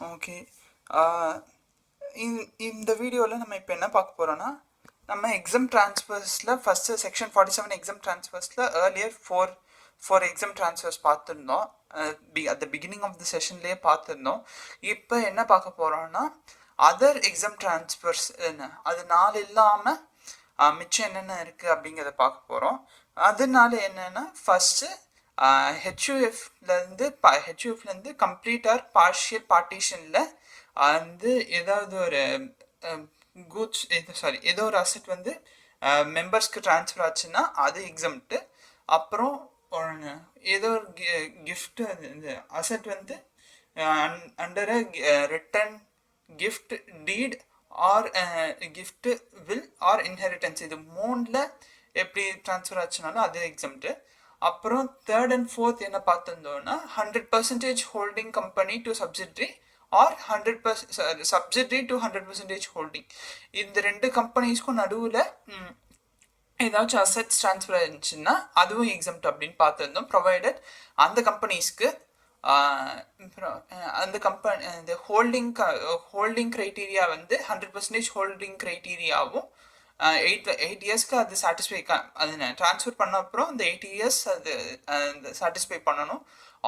Okay. இந்த வீடியோவில் நம்ம இப்போ என்ன பார்க்க போகிறோன்னா, நம்ம எக்ஸாம் ட்ரான்ஸ்ஃபர்ஸில் ஃபஸ்ட்டு செக்ஷன் 47 எக்ஸாம் ட்ரான்ஸ்ஃபர்ஸில் ஏர்லியர் ஃபோர் எக்ஸாம் ட்ரான்ஸ்ஃபர்ஸ் பார்த்துருந்தோம். At the beginning of the செஷன்லேயே பார்த்துருந்தோம். இப்போ என்ன பார்க்க போகிறோன்னா, அதர் எக்ஸாம் ட்ரான்ஸ்ஃபர்ஸ் அது 4 இல்லாமல் மிச்சம் என்னென்ன இருக்குது அப்படிங்கிறத பார்க்க போகிறோம். அதனால என்னென்னா, ஃபஸ்ட்டு ஹெச்யூஎஃப்லேருந்து கம்ப்ளீட் ஆர் பார்ஷியல் பார்ட்டிஷனில் வந்து ஏதாவது ஒரு கூட்ஸ் ஏதோ ஒரு அசெட் வந்து மெம்பர்ஸ்க்கு ட்ரான்ஸ்ஃபர் ஆச்சுன்னா அது எக்ஸம்ப்ட்டு. அப்புறம் ஏதோ ஒரு கிஃப்ட் இந்த அசெட் வந்து under written gift deed or gift will or inheritance, இது 3ல் எப்படி ட்ரான்ஸ்ஃபர் ஆச்சுனாலும் அது எக்ஸம்ப்ட்டு. அப்புறம் 3rd and 4th என்ன பார்த்துருந்தோம்னா 100% holding company to subsidiary or 100% subsidiary to 100% holding, இந்த 2 கம்பெனிஸ்க்கும் நடுவில் ஏதாச்சும் அசெட்ஸ் ட்ரான்ஸ்ஃபர் ஆயிருந்துச்சுன்னா அதுவும் எக்ஸம்ப்ட் அப்படின்னு பார்த்துருந்தோம். ப்ரொவைடட் அந்த கம்பெனிஸ்க்கு அந்த கம்பெனி இந்த ஹோல்டிங் க்ரைட்டீரியா வந்து 100% ஹோல்டிங் க்ரைட்டீரியாவும் 8 இயர்ஸ்க்கு அது சாட்டிஸ்ஃபை அது ட்ரான்ஸ்ஃபர் பண்ண அப்புறம் இந்த 8 இயர்ஸ் அது சாட்டிஸ்ஃபை பண்ணணும்.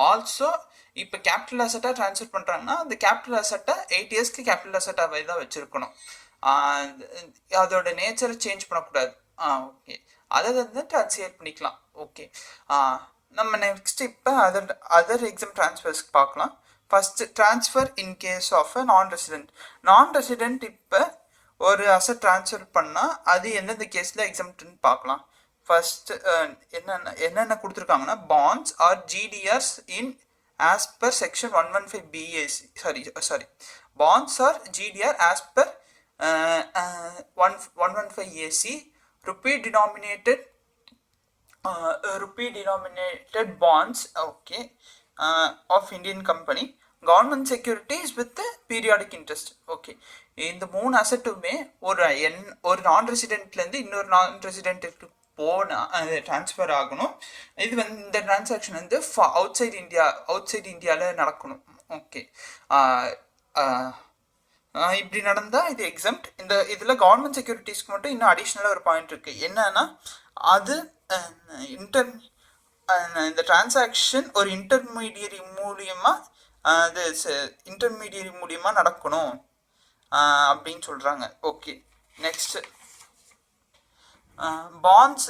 ஆல்சோ இப்போ கேபிட்டல் அசட்டாக ட்ரான்ஸ்ஃபர் பண்ணுறாங்கன்னா அந்த கேபிட்டல் அசட்டை 8 இயர்ஸ்க்கு கேபிட்டல் அசட்டாக தான் வச்சுருக்கணும். அதோட நேச்சரை சேஞ்ச் பண்ணக்கூடாது. ஓகே, அதை வந்து ட்ரான்ஸ்ஃபர் பண்ணிக்கலாம். ஓகே, நம்ம நெக்ஸ்ட் இப்போ அதர் எக்ஸாம் ட்ரான்ஸ்ஃபர்ஸ்க்கு பார்க்கலாம். First transfer in case of a non resident இப்போ ஒரு அசட் ட்ரான்ஸ்ஃபர் பண்ணால் அது எந்தெந்த கேஸில் எக்ஸம்ப்ட்னு பார்க்கலாம். ஃபஸ்ட்டு என்னென்ன கொடுத்துருக்காங்கன்னா, bonds or GDRs in as per section 115 BAC bonds or GDR as per 115 AC rupee denominated bonds, okay, of Indian company, government securities with periodic interest. Okay, இந்த 3 அசட்டுமே ஒரு நான் ரெசிடென்ட்லேருந்து இன்னொரு நான் ரெசிடென்ட்டுக்கு போனால் அது ட்ரான்ஸ்ஃபர் ஆகணும். இது வந்து இந்த டிரான்சாக்ஷன் வந்து அவுட் சைட் இந்தியாவில் நடக்கணும். ஓகே, இப்படி நடந்தால் இது எக்ஸம்ப்ட். இதில் கவர்மெண்ட் செக்யூரிட்டிஸ்க்கு மட்டும் இன்னும் அடிஷ்னலாக ஒரு பாயிண்ட் இருக்குது. என்னன்னா, அது இந்த டிரான்சாக்ஷன் ஒரு இன்டர்மீடியரி மூலியமாக நடக்கணும் அப்படின்னு சொல்கிறாங்க. Okay, next bonds.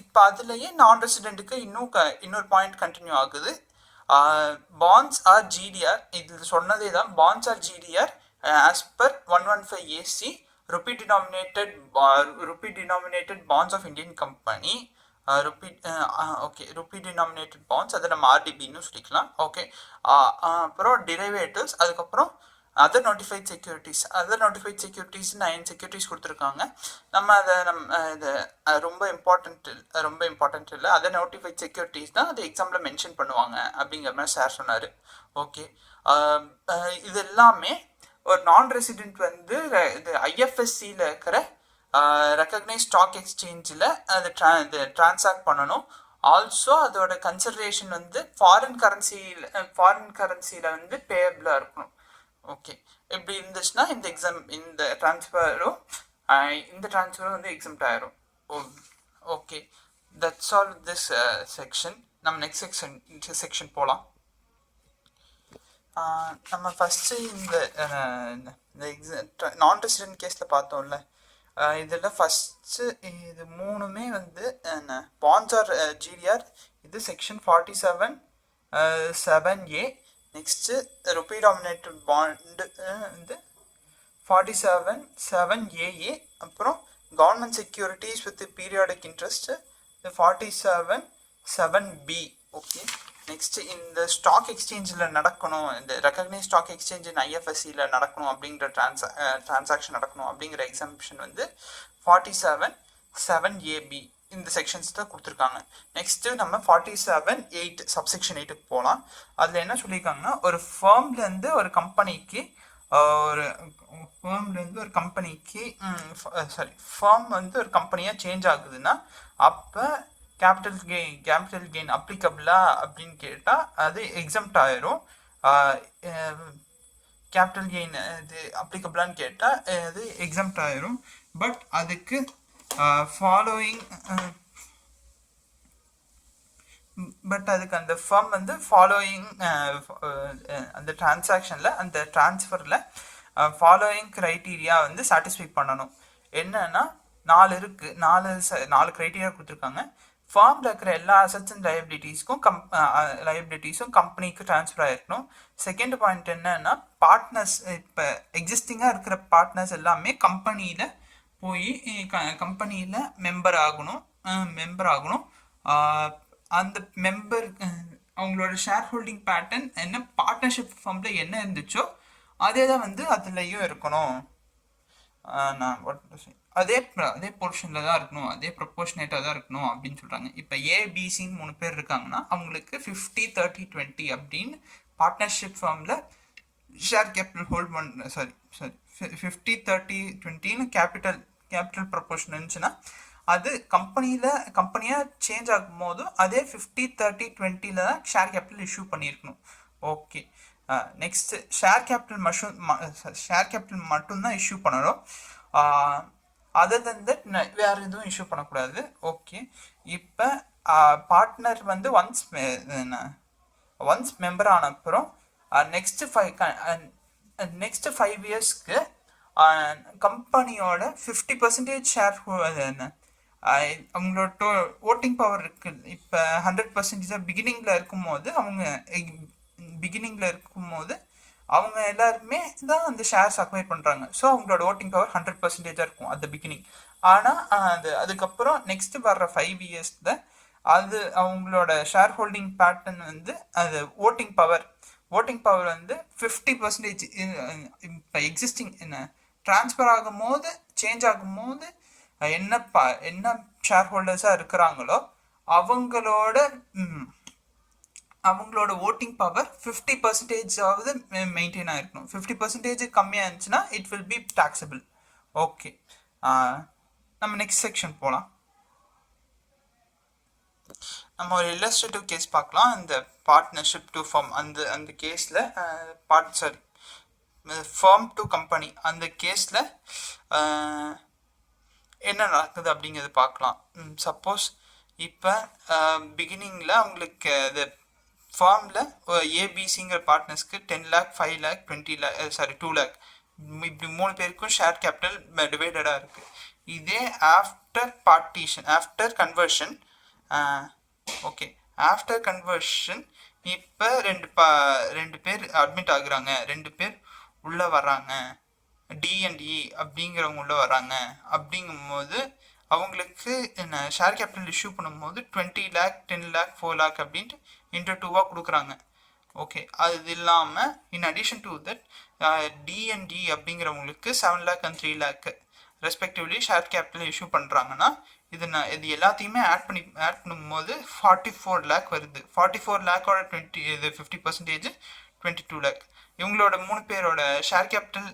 இப்போ அதுலேயே நான் ரெசிடென்ட்டுக்கு இன்னொரு பாயிண்ட் கண்டினியூ ஆகுது. பாண்ட்ஸ் ஆர் ஜிடிஆர், இது சொன்னதே தான். Bonds or GDR as per 115 AC rupee denominated bonds of Indian company, rupee denominated bonds, அதை நம்ம RDBன்னு சொல்லிக்கலாம். ஓகே, அப்புறம் டெரிவேட்டிவ்ஸ், அதுக்கப்புறம் அதர் நோட்டிஃபைட் செக்யூரிட்டிஸ் 9 செக்யூரிட்டிஸ் கொடுத்துருக்காங்க. நம்ம இது ரொம்ப இம்பார்ட்டன்ட் இல்லை. அதர் நோட்டிஃபைட் செக்யூரிட்டிஸ் தான் அது எக்ஸாம்பிள் மென்ஷன் பண்ணுவாங்க அப்படிங்கிற மாதிரி சார் சொன்னார். ஓகே, இது எல்லாமே ஒரு நான் ரெசிடென்ட் வந்து இது ஐஎஃப்எஸ்சியில் இருக்கிற ரெக்கக்னைஸ் ஸ்டாக் எக்ஸ்சேஞ்சில் அது ட்ரான்சாக்ட் பண்ணணும். ஆல்சோ அதோட கன்சிடரேஷன் வந்து ஃபாரின் கரன்சியில் வந்து பேயபிளாக இருக்கணும். ஓகே, இப்படி இருந்துச்சுன்னா இந்த ட்ரான்ஸ்ஃபரும் வந்து எக்ஸம்ப்ட் ஆயிரும். Okay, that's all this section. நம்ம நெக்ஸ்ட் செக்ஷன் போகலாம். நம்ம ஃபஸ்ட்டு இந்த நான் ரெசிடென்ட் கேஸில் பார்த்தோம்ல, இதில் ஃபஸ்ட்டு இது 3மே வந்து பாண்ட்ஸ் ஆர் ஜிடிஆர், இது section 47(7)A. Next rupee denominated bond வந்து 47(7)AA. அப்புறம் government securities with periodic interest 47(7)B. Okay, next இந்த ஸ்டாக் எக்ஸ்சேஞ்சில் நடக்கணும், இந்த ரெக்கக்னைஸ் ஸ்டாக் எக்ஸ்சேஞ்ச் இன் ஐஎஃப்எஸ்சியில் நடக்கணும் அப்படிங்கிற டிரான்சாக்ஷன் நடக்கணும் அப்படிங்கிற எக்ஸம்ப்ஷன் வந்து 47(7)AB. இந்த செக்ஷன்ஸ் தான் கொடுத்துருக்காங்க. நெக்ஸ்ட்டு நம்ம 47(8) சப்செக்ஷன் 8க்கு போகலாம். அதில் என்ன சொல்லியிருக்காங்கன்னா, ஒரு ஃபேர்ம்லேருந்து ஒரு கம்பெனிக்கு ஃபேர்ம் வந்து ஒரு கம்பெனியாக சேஞ்ச் ஆகுதுன்னா அப்போ கேபிட்டல் கெயின் அப்ளிகபிளா அப்படின்னு கேட்டால் அது எக்ஸம்ப்ட் ஆயிரும். கேபிட்டல் கெயின் இது அப்ளிகபிளான்னு கேட்டால் அது எக்ஸம்ட் ஆயிரும். பட் அதுக்கு ஃபாலோயிங் அதுக்கு அந்த ஃபார்ம் வந்து ஃபாலோயிங் அந்த டிரான்சாக்ஷனில் அந்த டிரான்ஸ்ஃபரில் ஃபாலோயிங் க்ரைட்டீரியா வந்து சாட்டிஸ்ஃபை பண்ணணும். என்னன்னா 4 இருக்குது, 4 க்ரைட்டீரியா கொடுத்துருக்காங்க. ஃபார்மில் இருக்கிற எல்லா அசட்ஸ் அண்ட் லைபிலிட்டிஸும் கம்பெனிக்கு ட்ரான்ஸ்ஃபர் ஆகிருக்கணும். செகண்ட் பாயிண்ட் என்னன்னா பார்ட்னர்ஸ், இப்போ எக்ஸிஸ்டிங்காக இருக்கிற பார்ட்னர்ஸ் எல்லாமே கம்பெனியில் போய் கம்பெனியில் மெம்பர் ஆகணும். அந்த மெம்பர் அவங்களோட ஷேர் ஹோல்டிங் பேட்டர்ன் என்ன பார்ட்னர்ஷிப் ஃபார்மில் என்ன இருந்துச்சோ அதே தான் வந்து அதுலேயும் இருக்கணும். அதே போர்ஷனில் தான் இருக்கணும், அதே ப்ரொப்போர்ஷனேட்டாக தான் இருக்கணும் அப்படின்னு சொல்கிறாங்க. இப்போ ஏபிசின்னு 3 பேர் இருக்காங்கன்னா அவங்களுக்கு 50-30-20 அப்படின்னு பார்ட்னர்ஷிப் ஃபார்மில் ஷேர் கேபிட்டல் ஹோல்ட் பண்ண சாரி 50-30-20 கேபிட்டல் ப்ரொப்போர்ஷன் இருந்துச்சுன்னா அது கம்பெனியாக சேஞ்ச் ஆகும் போது அதே 50-30-20 தான் ஷேர் கேபிட்டல் இஷ்யூ பண்ணியிருக்கணும். ஓகே, நெக்ஸ்ட் ஷேர் கேபிட்டல் மட்டும்தான் இஷ்யூ பண்ணணும். அதர் தென் தட் வேறு எதுவும் இஷ்யூ பண்ணக்கூடாது. ஓகே, இப்போ பார்ட்னர் வந்து ஒன்ஸ் மெம்பர் ஆன அப்புறம் நெக்ஸ்ட் 5 இயர்ஸ்க்கு கம்பெனியோட 50% ஷேர் அவங்களோட ஓட்டிங் பவர் இருக்கு. இப்போ 100% பிகினிங்கில் இருக்கும்போது அவங்க எல்லாருமே தான் அந்த ஷேர்ஸ் அக்வைர் பண்ணுறாங்க. ஸோ அவங்களோட ஓட்டிங் பவர் 100% இருக்கும் அந்த பிகினிங். ஆனால் அதுக்கப்புறம் நெக்ஸ்ட் வர்ற 5 இயர்ஸில் அது அவங்களோட ஷேர் ஹோல்டிங் பேட்டர்ன் வந்து அது ஓட்டிங் பவர் வந்து 50% இப்போ எக்ஸிஸ்டிங் ட்ரான்ஸ்ஃபர் ஆகும் போது சேஞ்ச் ஆகும் போது என்ன ஷேர் ஹோல்டர்ஸாக இருக்கிறாங்களோ அவங்களோட ஓட்டிங் பவர் 50%ஆவது மெயின்டைன் ஆகிருக்கணும். 50% கம்மியாக இருந்துச்சுன்னா it will be taxable. Okay, நம்ம நெக்ஸ்ட் செக்ஷன் போகலாம். நம்ம ஒரு இல்லஸ்ட்ரேட்டிவ் கேஸ் பார்க்கலாம். இந்த பார்ட்னர்ஷிப் டு ஃபார்ம் அந்த கேஸில் ஃபார்ம் டு கம்பெனி அந்த கேஸில் என்ன நடக்குது அப்படிங்கிறது பார்க்கலாம். சப்போஸ் இப்போ பிகினிங்கில் அவங்களுக்கு அது ஃபார்மில் ஏபிசிங்கிற பார்ட்னர்ஸ்க்கு 10 lakh 5 lakh 20 lakh 2 lakh இப்படி 3 பேருக்கும் ஷேர் கேபிட்டல் டிவைடடாக இருக்குது. இதே ஆஃப்டர் கன்வர்ஷன் இப்போ ரெண்டு பேர் அட்மிட் ஆகுறாங்க, 2 பேர் உள்ளே வர்றாங்க, டிஎன்இ அப்படிங்கிறவங்க உள்ளே வர்றாங்க. அப்படிங்கும்போது அவங்களுக்கு ஷேர் கேபிட்டல் இஷ்யூ பண்ணும்போது 20 lakh 10 lakh 4 lakh அப்படின்ட்டு இன்டூ 2 கொடுக்குறாங்க. ஓகே, அது இல்லாமல் in addition to that TNE அப்படிங்கிறவங்களுக்கு 7 lakh and 3 lakh respectively share capital issue பண்ணுறாங்கன்னா இது எல்லாத்தையுமே ஆட் பண்ணும்போது 44 lakh வருது. 44 lakhோட 50% 22 lakh. இவங்களோட 3 பேரோட ஷேர் கேபிட்டல்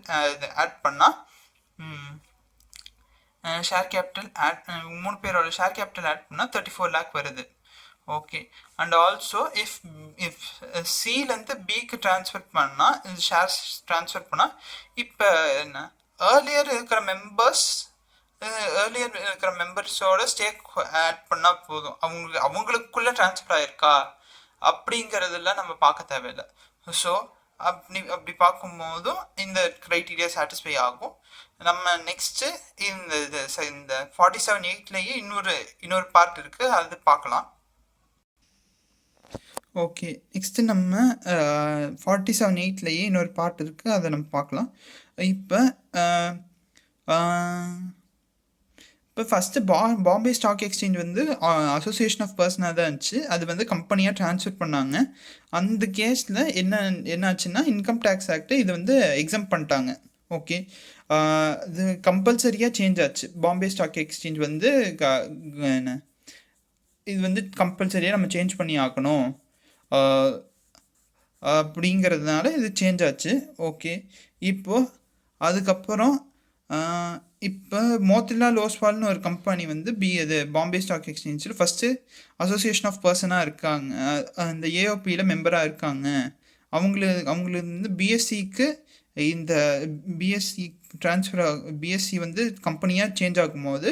ஆட் பண்ணால் 3 பேரோட ஷேர் கேபிட்டல் ஆட் பண்ணால் 34 lakh வருது. ஓகே, அண்ட் ஆல்சோ இஃப் சிலேருந்து பிக்கு ட்ரான்ஸ்ஃபர் பண்ணால் ஷேர்ஸ் ட்ரான்ஸ்ஃபர் பண்ணால் இப்போ ஏர்லியர் இருக்கிற மெம்பர்ஸோட ஸ்டேக் ஆட் பண்ணால் போதும். அவங்களுக்குள்ளே ட்ரான்ஸ்ஃபர் ஆகிருக்கா அப்படிங்கிறதெல்லாம் நம்ம பார்க்க தேவையில்லை. ஸோ அப்படி பார்க்கும்போதும் இந்த க்ரைட்டீரியா சாட்டிஸ்ஃபை ஆகும். நம்ம நெக்ஸ்ட்டு இந்த 47(8)லேயே இன்னொரு பார்ட் இருக்குது, அது பார்க்கலாம். ஓகே, நெக்ஸ்ட்டு நம்ம 47(8)லேயே இன்னொரு பார்ட் இருக்குது, அதை நம்ம பார்க்கலாம். இப்போ ஃபஸ்ட்டு பாம்பே ஸ்டாக் எக்ஸ்சேஞ்ச் வந்து அசோசியேஷன் ஆஃப் பர்சனாக தான் இருந்துச்சு. அது வந்து கம்பெனியாக ட்ரான்ஸ்ஃபர் பண்ணாங்க. அந்த கேஸில் என்னாச்சுன்னா இன்கம் டேக்ஸ் ஆக்ட் இது வந்து எக்ஸம்ட் பண்ணிட்டாங்க. ஓகே, இது கம்பல்சரியாக சேஞ்ச் ஆச்சு. பாம்பே ஸ்டாக் எக்ஸ்சேஞ்ச் வந்து இது வந்து கம்பல்சரியாக நம்ம சேஞ்ச் பண்ணி ஆக்கணும் அப்படிங்கிறதுனால இது சேஞ்ச் ஆச்சு. ஓகே, இப்போது அதுக்கப்புறம் இப்போ மோத்திலால் ஓஸ்வால்னு ஒரு கம்பெனி வந்து பாம்பே ஸ்டாக் எக்ஸ்சேஞ்சில் ஃபஸ்ட்டு அசோசியேஷன் ஆஃப் பர்சனாக இருக்காங்க, அந்த ஏஓபியில் மெம்பராக இருக்காங்க. அவங்களுக்கு வந்து பிஎஸ்சிக்கு இந்த பிஎஸ்சி ட்ரான்ஸ்ஃபர் பிஎஸ்சி வந்து கம்பெனியாக சேஞ்ச் ஆகும்போது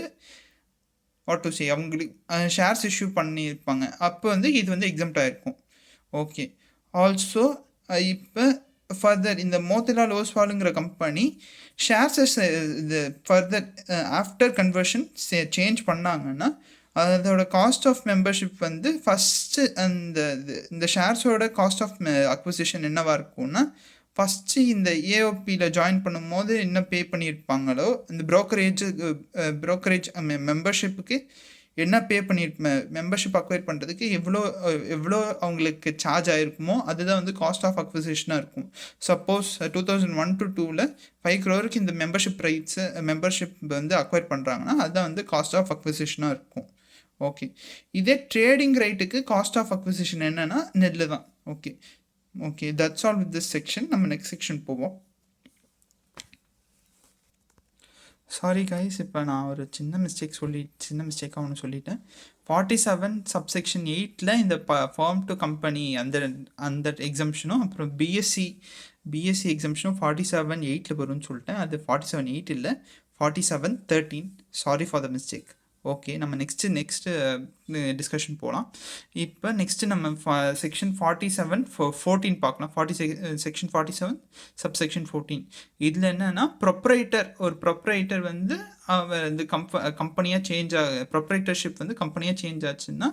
வாட் டு சே அவங்களுக்கு ஷேர்ஸ் இஷ்யூ பண்ணியிருப்பாங்க, அப்போ வந்து இது வந்து எக்ஸம்ட் ஆகிருக்கும். ஓகே. ஆல்சோ இப்போ ஃபர்தர் இந்த மோத்திலால் ஓஸ்வாலுங்கிற கம்பெனி ஷேர்ஸஸ் இது ஃபர்தர் ஆஃப்டர் கன்வர்ஷன் சேஞ்ச் பண்ணாங்கன்னா அதோட காஸ்ட் ஆஃப் மெம்பர்ஷிப் வந்து ஃபஸ்ட்டு இந்த ஷேர்ஸோட காஸ்ட் ஆஃப் அக்விசிஷன் என்னவாக இருக்கும்னா, ஃபஸ்ட்டு இந்த ஏஓபியில் ஜாயின் பண்ணும்போது என்ன பே பண்ணியிருப்பாங்களோ இந்த ப்ரோக்கரேஜ் மெம்பர்ஷிப்புக்கு என்ன பே மெம்பர்ஷிப் அக்வைர் பண்ணுறதுக்கு எவ்வளோ அவங்களுக்கு சார்ஜ் ஆகிருக்குமோ அதுதான் வந்து காஸ்ட் ஆஃப் அக்விசிஷனாக இருக்கும். சப்போஸ் 2001 to 2 5 crore இந்த மெம்பர்ஷிப் வந்து அக்வைர் பண்ணுறாங்கன்னா அதுதான் வந்து காஸ்ட் ஆஃப் அக்விசிஷனாக இருக்கும். ஓகே. இதே ட்ரேடிங் ரைட்டுக்கு காஸ்ட் ஆஃப் அக்விசிஷன் என்னென்னா நெல்லு தான். Okay, that's all with this section. நம்ம நெக்ஸ்ட் செக்ஷன் போவோம். சாரி கைஸ், இப்போ நான் ஒரு சின்ன மிஸ்டேக்காக ஒன்று சொல்லிட்டேன். 47 சப்செக்ஷன் 8 இந்த ஃபார்ம் டு கம்பெனி அந்த எக்ஸம்ஷனும் அப்புறம் பிஎஸ்சி எக்ஸம்ஷனும் 47(8) வரும்னு சொல்லிட்டேன். அது 47(8) இல்லை, 47(13). Sorry for the mistake. Okay, நம்ம நெக்ஸ்ட்டு டிஸ்கஷன் போகலாம். இப்போ நெக்ஸ்ட்டு நம்ம செக்ஷன் 47(14) பார்க்கலாம். Section 47 subsection 14. இதில் என்னென்னா ப்ரொப்ரைட்டர் வந்து அவர் இந்த கம்பெனியாக சேஞ்ச் ப்ரொப்ரைட்டர்ஷிப் வந்து கம்பெனியாக சேஞ்ச் ஆச்சுன்னா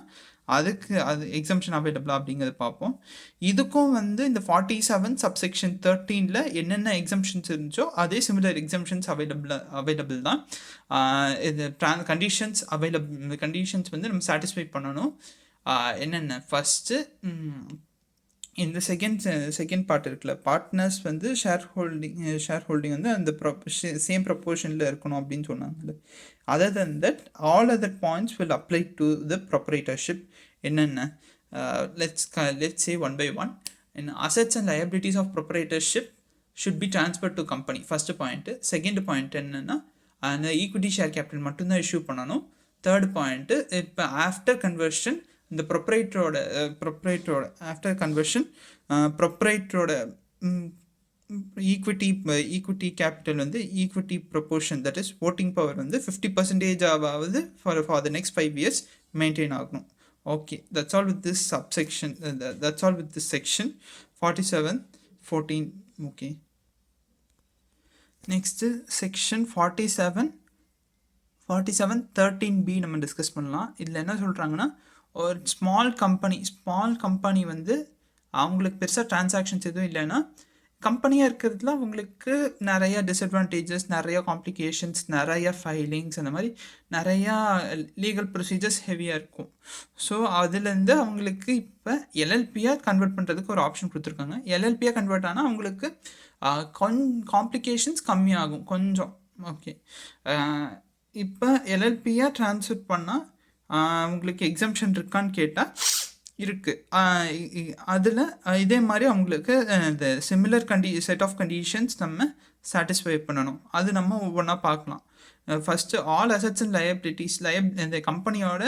அது எக்ஸம்ஷன் அவைலபிளா அப்படிங்கிறத பார்ப்போம். இதுக்கும் வந்து இந்த 47 சப்செக்ஷன் 13 என்னென்ன எக்ஸம்ஷன்ஸ் இருந்துச்சோ அதே சிமிலர் எக்ஸம்ஷன்ஸ் அவைலபிள் தான். இது கண்டிஷன்ஸ் கண்டிஷன்ஸ் வந்து நம்ம சாட்டிஸ்ஃபை பண்ணணும். என்னென்ன ஃபஸ்ட்டு இந்த செகண்ட் பார்ட் இருக்குல்ல, பார்ட்னர்ஸ் வந்து ஷேர் ஹோல்டிங் வந்து அந்த சேம் ப்ரொப்போர்ஷனில் இருக்கணும் அப்படின்னு சொன்னாங்கல்ல. Other then that all other points will apply to the proprietorship. என்னென்ன let's say one by one. In assets and liabilities of proprietorship should be transferred to company. First point. Second point என்னன்னா அந்த equity share capital மட்டும்தான் issue பண்ணணும். Third point இப்போ after conversion இந்த ப்ரொப்ரைட்டரோட after conversion ப்ரொப்ரைட்டரோட equity capital வந்து equity proportion, that is voting power வந்து 50% ஆகாவது for the next 5 years maintain ஆகணும். Okay, that's all with this subsection. That's all with this section 47(14). Okay. Next section 47(13)(b) நம்ம discuss பண்ணலாம். இதில் என்ன சொல்கிறாங்கன்னா, ஒரு ஸ்மால் கம்பெனி வந்து அவங்களுக்கு பெருசாக டிரான்சாக்ஷன்ஸ் எதுவும் இல்லைன்னா கம்பெனியாக இருக்கிறதுல அவங்களுக்கு நிறையா டிஸ்அட்வான்டேஜஸ், நிறையா காம்ப்ளிகேஷன்ஸ், நிறையா ஃபைலிங்ஸ், அந்த மாதிரி நிறையா லீகல் ப்ரொசீஜர்ஸ் ஹெவியாக இருக்கும். ஸோ அதுலேருந்து அவங்களுக்கு இப்போ எல்எல்பியாக கன்வெர்ட் பண்ணுறதுக்கு ஒரு ஆப்ஷன் கொடுத்துருக்காங்க. எல்எல்பியாக கன்வெர்ட் ஆனால் அவங்களுக்கு காம்ப்ளிகேஷன்ஸ் கம்மியாகும் கொஞ்சம். ஓகே, இப்போ எல்எல்பியாக ட்ரான்ஸ்ஃபர் பண்ணால் அவங்களுக்கு எக்ஸம்ஷன் இருக்கான்னு கேட்டால் இருக்குது. அதில் இதே மாதிரி அவங்களுக்கு இந்த சிமிலர் செட் ஆஃப் கண்டிஷன்ஸ் நம்ம சாட்டிஸ்ஃபை பண்ணணும். அது நம்ம ஒவ்வொன்றா பார்க்கலாம். First all assets and liabilities இந்த கம்பெனியோட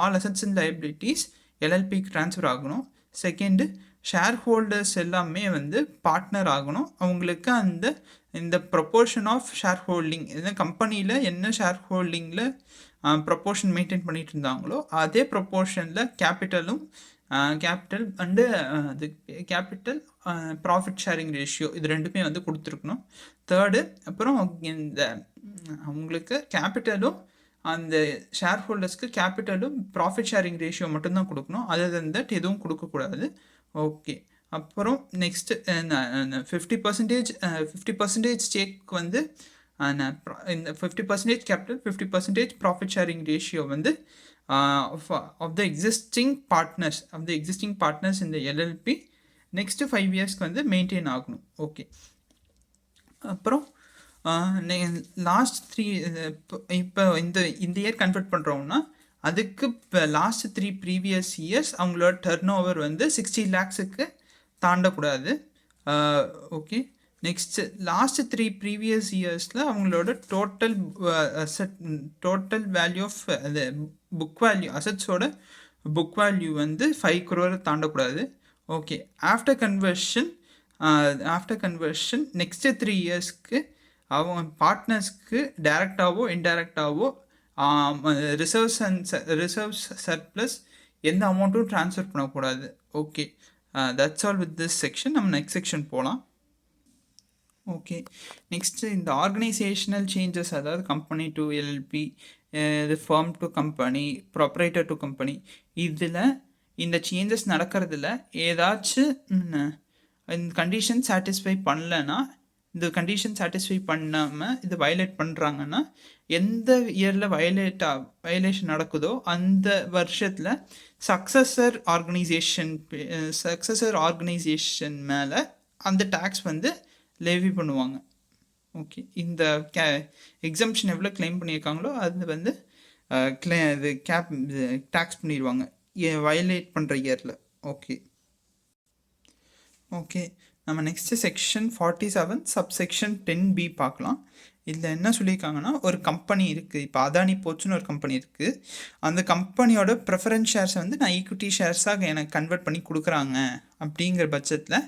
ஆல் அசட்ஸ் அண்ட் லயபிலிட்டிஸ் எல்எல்பிக்கு ட்ரான்ஸ்ஃபர் ஆகணும். செகண்டு, ஷேர் ஹோல்டர்ஸ் எல்லாமே வந்து பார்ட்னர் ஆகணும். அவங்களுக்கு இந்த ப்ரொப்போர்ஷன் ஆஃப் ஷேர் ஹோல்டிங், இந்த கம்பெனியில் என்ன ஷேர் ஹோல்டிங்கில் ப்ரொப்போர்ஷன் மெயின்டைன் பண்ணிட்டு இருந்தாங்களோ அதே ப்ரொப்போர்ஷனில் கேபிட்டல் அண்டு அது கேபிட்டல் ப்ராஃபிட் ஷேரிங் ரேஷியோ இது ரெண்டுமே வந்து கொடுத்துருக்கணும். தேர்டு, அப்புறம் இந்த அவங்களுக்கு கேபிட்டலும் அந்த ஷேர் ஹோல்டர்ஸ்க்கு கேபிட்டலும் ப்ராஃபிட் ஷேரிங் ரேஷியோ மட்டும்தான் கொடுக்கணும். அதர் தென் தட் எதுவும் கொடுக்கக்கூடாது. ஓகே, அப்புறம் நெக்ஸ்ட்டு 50% ஸ்டேக் வந்து இந்த 50% கேபிட்டல் 50% ப்ராஃபிட் ஷேரிங் ரேஷியோ வந்து of the existing partners in the LLP next 5 yearsக்கு வந்து மெயின்டைன் ஆகணும். ஓகே, அப்புறம் லாஸ்ட் 3 இப்போ இந்த இயர் கன்வெர்ட் பண்ணுறோம்னா அதுக்கு இப்போ லாஸ்ட் 3 ப்ரீவியஸ் இயர்ஸ் அவங்களோட டர்ன் ஓவர் வந்து 60 lakhsக்கு தாண்டக்கூடாது. ஓகே, நெக்ஸ்ட்டு லாஸ்ட் 3 ப்ரீவியஸ் இயர்ஸில் அவங்களோட டோட்டல் வேல்யூ ஆஃப் அது புக் வேல்யூ, அசட்ஸோட புக் வேல்யூ வந்து 5 crore தாண்டக்கூடாது. Okay, after conversion after conversion next 3 இயர்ஸ்க்கு அவங்க பார்ட்னர்ஸ்க்கு டைரெக்டாகவோ இன்டைரக்டாகவோ ரிசர்வ்ஸ் சர்ப்ளஸ் எந்த அமௌண்ட்டும் ட்ரான்ஸ்ஃபர் பண்ணக்கூடாது. Okay, that's all with this section. நம்ம நெக்ஸ்ட் செக்ஷன் போகலாம். ஓகே, நெக்ஸ்ட்டு இந்த ஆர்கனைசேஷனல் சேஞ்சஸ், அதாவது கம்பெனி டு எல்எல்பி, இது firm to company, proprietor to company, இதில் இந்த சேஞ்சஸ் நடக்கிறதுல ஏதாச்சும் இந்த கண்டிஷன் சாட்டிஸ்ஃபை பண்ணலைன்னா, இந்த கண்டிஷன் சாட்டிஸ்ஃபை பண்ணாமல் இது வயலேட் பண்ணுறாங்கன்னா, எந்த இயரில் வயலேஷன் நடக்குதோ அந்த வருஷத்தில் சக்ஸஸர் ஆர்கனைசேஷன் மேலே அந்த டேக்ஸ் வந்து லேவி பண்ணுவாங்க. ஓகே, இந்த எக்ஸம்ஷன் எவ்வளோ கிளைம் பண்ணியிருக்காங்களோ அது வந்து இது டேக்ஸ் பண்ணிடுவாங்க வயலேட் பண்ணுற இயரில். ஓகே, நம்ம நெக்ஸ்ட்டு செக்ஷன் 47 சப்செக்ஷன் 10B பார்க்கலாம். இதில் என்ன சொல்லியிருக்காங்கன்னா, ஒரு கம்பெனி இருக்குது, இப்போ அதானி போச்சுன்னு ஒரு கம்பெனி இருக்குது. அந்த கம்பெனியோட ப்ரிஃபரன்ஸ் ஷேர்ஸை வந்து நான் ஈக்விட்டி ஷேர்ஸாக எனக்கு கன்வெர்ட் பண்ணி கொடுக்குறாங்க அப்படிங்கிற பட்சத்தில்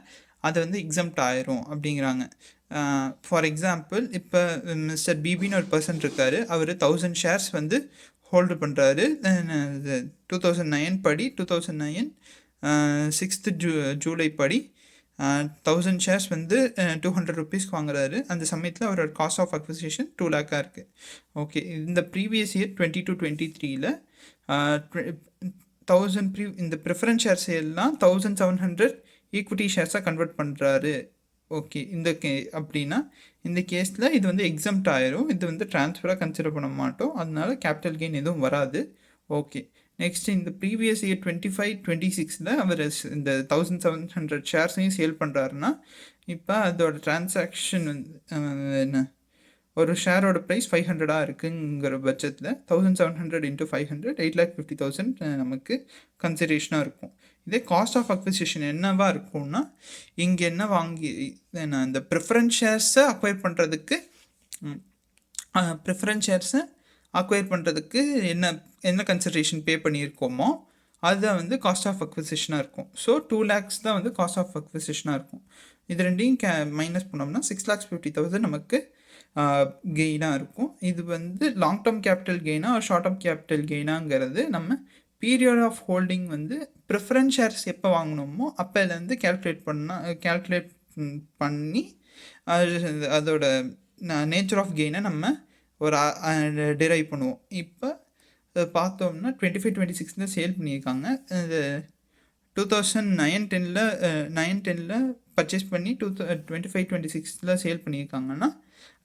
அது வந்து எக்ஸம்ட் ஆயிரும் அப்படிங்கிறாங்க. ஃபார் எக்ஸாம்பிள், இப்போ மிஸ்டர் பிபின்னு ஒரு பர்சன் இருக்கார். அவர் 1000 ஷேர்ஸ் வந்து ஹோல்டு பண்ணுறாரு. 2009 படி 2009 6th ஜூலை படி 1000 ஷேர்ஸ் வந்து 200 ருபீஸ்க்கு வாங்குறாரு. அந்த சமயத்தில் அவரோட காஸ்ட் ஆஃப் அக்விசிஷன் 2 லேக்காக இருக்குது. ஓகே, இந்த ப்ரீவியஸ் இயர் 22-23 1000 இந்த ப்ரிஃபரன்ஸ் ஷேர்ஸ் எல்லாம் 1700 ஈக்விட்டி ஷேர்ஸாக கன்வெர்ட் பண்ணுறாரு. ஓகே, அப்படின்னா இந்த கேஸில் இது வந்து எக்ஸம்ட் ஆயிரும். இது வந்து ட்ரான்ஸ்ஃபராக கன்சிடர் பண்ண மாட்டோம், அதனால கேபிட்டல் கெயின் எதுவும் வராது. ஓகே, நெக்ஸ்ட் இந்த ப்ரீவியஸ் இயர் 25-26 அவர் இந்த 1700 ஷேர்ஸையும் சேல் பண்ணுறாருன்னா, இப்போ அதோட டிரான்சாக்ஷன் வந்து என்ன, ஒரு ஷேரோட ப்ரைஸ் 500 இருக்குங்கிற பட்சத்தில் 1700 × 500 8,50,000 நமக்கு கன்சிடரேஷனாக இருக்கும். இதே காஸ்ட் ஆஃப் அக்விசிஷன் என்னவா இருக்கும்னா, இங்கே என்ன வாங்கி இந்த ப்ரிஃபரன்ஸ் ஷேர்ஸை அக்வயர் பண்ணுறதுக்கு என்ன கன்சிடரேஷன் பே பண்ணியிருக்கோமோ அதுதான் வந்து காஸ்ட் ஆஃப் அக்விசிஷனாக இருக்கும். ஸோ 2 lakhs தான் வந்து காஸ்ட் ஆஃப் அக்விசிஷனாக இருக்கும். இது ரெண்டையும் மைனஸ் பண்ணோம்னா 6,50,000 நமக்கு கெயினாக இருக்கும். இது வந்து லாங் டேர்ம் கேபிட்டல் கெயினா ஷார்ட் டேர்ம் கேபிட்டல் கெயினாங்கிறது நம்ம பீரியட் ஆஃப் ஹோல்டிங் வந்து ப்ரிஃபரன்ஸ் ஷேர்ஸ் எப்போ வாங்கினோமோ அப்போலேருந்து கேல்குலேட் பண்ணி அதோட நேச்சர் ஆஃப் கெயினை நம்ம ஒரு டிரைவ் பண்ணுவோம். இப்போ பார்த்தோம்னா 25-26 சேல் பண்ணியிருக்காங்க. 2009-10 பர்ச்சேஸ் பண்ணி 25-26 சேல் பண்ணியிருக்காங்கன்னா,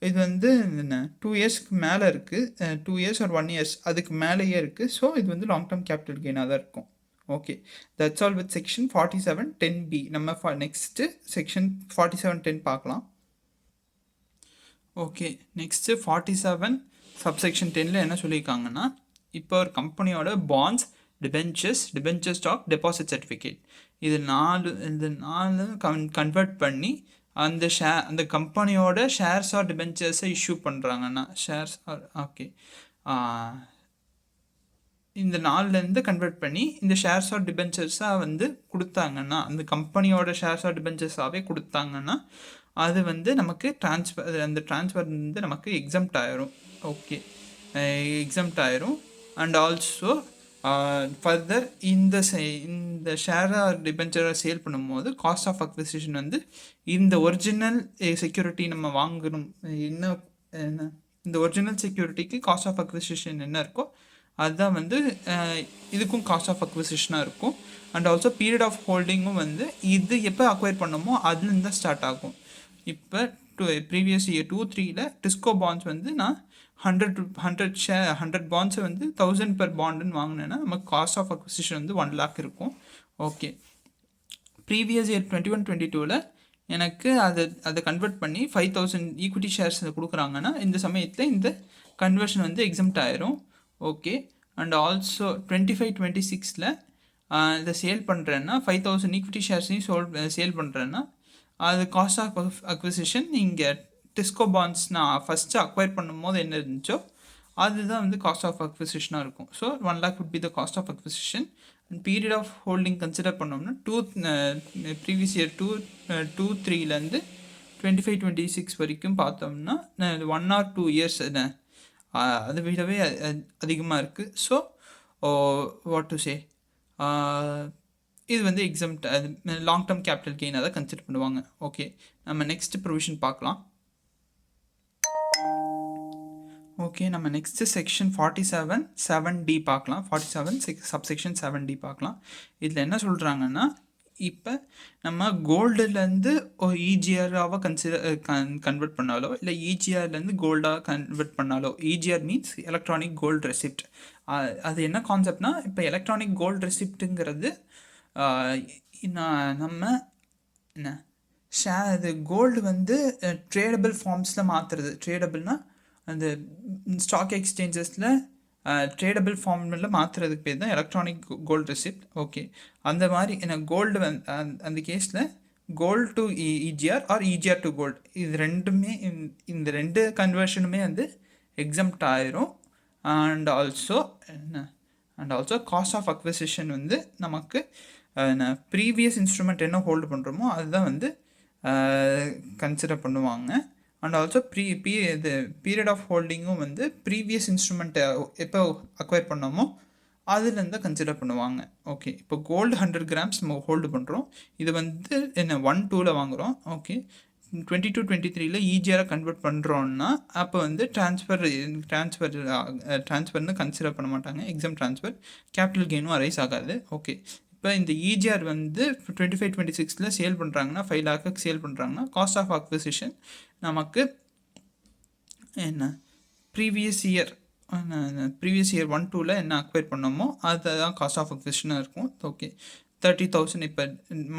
இது வந்து 2 இயர்ஸ்க்கு மேலே இருக்குது. 2 இயர்ஸ் or 1 இயர்ஸ் அதுக்கு மேலேயே இருக்குது. ஸோ இது வந்து லாங் டேர்ம் கேபிட்டல் கெயினாக தான் இருக்கும். Okay, that's all with section 47-10B. நம்ம நெக்ஸ்ட்டு செக்ஷன் 47-10 பார்க்கலாம். ஓகே, நெக்ஸ்ட்டு 47 சப்செக்ஷன் 10 என்ன சொல்லியிருக்காங்கன்னா, இப்போ ஒரு கம்பெனியோட bonds, debenture stock, deposit certificate, இது நாலு கன்வெர்ட் பண்ணி அந்த கம்பெனியோட ஷேர்ஸ் ஆர் டிபென்ச்சர்ஸை இஷ்யூ பண்ணுறாங்கன்னா, இந்த 4லேருந்து கன்வெர்ட் பண்ணி இந்த ஷேர்ஸ் ஆர் டிபென்ச்சர்ஸாக வந்து கொடுத்தாங்கன்னா, அந்த கம்பெனியோட ஷேர்ஸ் ஆர் டிபென்ச்சர்ஸாகவே கொடுத்தாங்கன்னா அது வந்து நமக்கு அந்த ட்ரான்ஸ்ஃபர் வந்து நமக்கு எக்ஸம்ட் ஆயிரும். ஓகே, எக்ஸம்ட் ஆயிரும். அண்ட் ஆல்சோ ஃபர்தர் இந்த ஷேர் ஆர் டிபென்ச்சரை சேல் பண்ணும்போது காஸ்ட் ஆஃப் அக்விசிஷன் வந்து இந்த ஒரிஜினல் செக்யூரிட்டி நம்ம வாங்கணும், இந்த ஒரிஜினல் செக்யூரிட்டிக்கு காஸ்ட் ஆஃப் அக்விசிஷன் என்ன இருக்கோ அதுதான் வந்து இதுக்கும் காஸ்ட் ஆஃப் அக்விசிஷனாக இருக்கும். அண்ட் ஆல்சோ பீரியட் ஆஃப் ஹோல்டிங்கும் வந்து இது எப்போ அக்வயர் பண்ணமோ அதுலேருந்து தான் ஸ்டார்ட் ஆகும். இப்போ ப்ரீவியஸ் இயர் 2-3 டிஸ்கோ பாண்ட்ஸ் வந்து நான் 100 பாண்ட்ஸை வந்து 1000 per பாண்டுன்னு வாங்கினேன்னா நமக்கு காஸ்ட் ஆஃப் அக்விசிஷன் வந்து 1 lakh இருக்கும். ஓகே, ப்ரீவியஸ் இயர் 21-22 எனக்கு அதை கன்வெர்ட் பண்ணி 5,000 ஈக்விட்டி ஷேர்ஸ் கொடுக்குறாங்கன்னா இந்த சமயத்தில் இந்த கன்வர்ஷன் வந்து எக்ஸம்ட் ஆயிரும். ஓகே, அண்ட் ஆல்சோ 25-26 இதை சேல் பண்ணுறேன்னா 5,000 ஈக்விட்டி ஷேர்ஸையும் சேல் பண்ணுறேன்னா அது காஸ்ட் ஆஃப் அக்விசிஷன் இங்கே டிஸ்கோ பாண்ட்ஸ் நான் ஃபஸ்ட்டு அக்வயர் பண்ணும்போது என்ன இருந்துச்சோ அதுதான் வந்து காஸ்ட் ஆஃப் அக்விசிஷனாக இருக்கும். So 1 lakh would be the cost of acquisition. Period of holding consider பண்ணோம்னா ப்ரீவியஸ் இயர் 2-3லேருந்து 25-26 வரைக்கும் பார்த்தோம்னா 1 or 2 இயர்ஸ் அதை விடவே அதிகமாக இருக்குது. ஸோ வாட் டு சே, இது வந்து எக்ஸம்ட், அது லாங் டேர்ம் கேபிட்டல் கெயின் அதை கன்சிடர் பண்ணுவாங்க. ஓகே, நம்ம நெக்ஸ்ட் ப்ரொவிஷன் பார்க்கலாம். ஓகே, நம்ம நெக்ஸ்ட்டு செக்ஷன் 47(7)(d) பார்க்கலாம். 47 சப்செக்ஷன் 7D பார்க்கலாம். இதில் என்ன சொல்கிறாங்கன்னா, இப்போ நம்ம கோல்டுலேருந்து இஜிஆராக கன்வெர்ட் பண்ணாலோ இல்லை இஜிஆர்லேருந்து கோல்டாக கன்வெர்ட் பண்ணாலோ, EGR means electronic gold receipt. அது என்ன கான்செப்ட்னா, இப்போ எலக்ட்ரானிக் கோல்டு ரெசிப்ட்டுங்கிறது நம்ம என்ன அது கோல்டு வந்து ட்ரேடபிள் ஃபார்ம்ஸில் மாற்றுறது. ட்ரேடபிள்னால் அந்த ஸ்டாக் எக்ஸ்சேஞ்சஸில் ட்ரேடபிள் ஃபார்மில் மாற்றுறதுக்கு பேர் தான் எலக்ட்ரானிக் கோல்டு ரெசிப்ட். ஓகே, அந்த மாதிரி கோல்டு அந்த கேஸில் gold to EGR or EGR to gold, இது ரெண்டுமே இந்த ரெண்டு கன்வர்ஷனுமே வந்து எக்ஸம்ட் ஆயிரும். And also cost of acquisition வந்து நமக்கு ப்ரீவியஸ் இன்ஸ்ட்ருமெண்ட் என்ன ஹோல்டு பண்ணுறோமோ அதுதான் வந்து கன்சிடர் பண்ணுவாங்க. அண்ட் ஆல்சோ இது பீரியட் ஆஃப் ஹோல்டிங்கும் வந்து ப்ரீவியஸ் இன்ஸ்ட்ருமெண்ட்டை எப்போ அக்வயர் பண்ணோமோ அதுலேருந்து கன்சிடர் பண்ணுவாங்க. ஓகே, இப்போ கோல்டு 100 grams நம்ம ஹோல்டு பண்ணுறோம். இது வந்து 1-2ல் வாங்குகிறோம். ஓகே, 22-23ல் இஜிஆரை கன்வெர்ட் பண்ணுறோன்னா அப்போ வந்து ட்ரான்ஸ்ஃபர்னு கன்சிடர் பண்ண மாட்டாங்க. எக்ஸாம் ட்ரான்ஸ்ஃபர், கேபிட்டல் கெயினும் அரைஸ் ஆகாது. ஓகே, இப்போ இந்த இஜிஆர் வந்து 25-26ல் சேல் பண்ணுறாங்கன்னா 5 lakhக்கு சேல் பண்ணுறாங்கன்னா காஸ்ட் ஆஃப் அக்விசிஷன் நமக்கு என்ன ப்ரீவியஸ் இயர் 1-2ல் என்ன அக்வயர் பண்ணோமோ அதுதான் காஸ்ட் ஆஃப் அக்விசிஷனாக இருக்கும். ஓகே, 30,000 இப்போ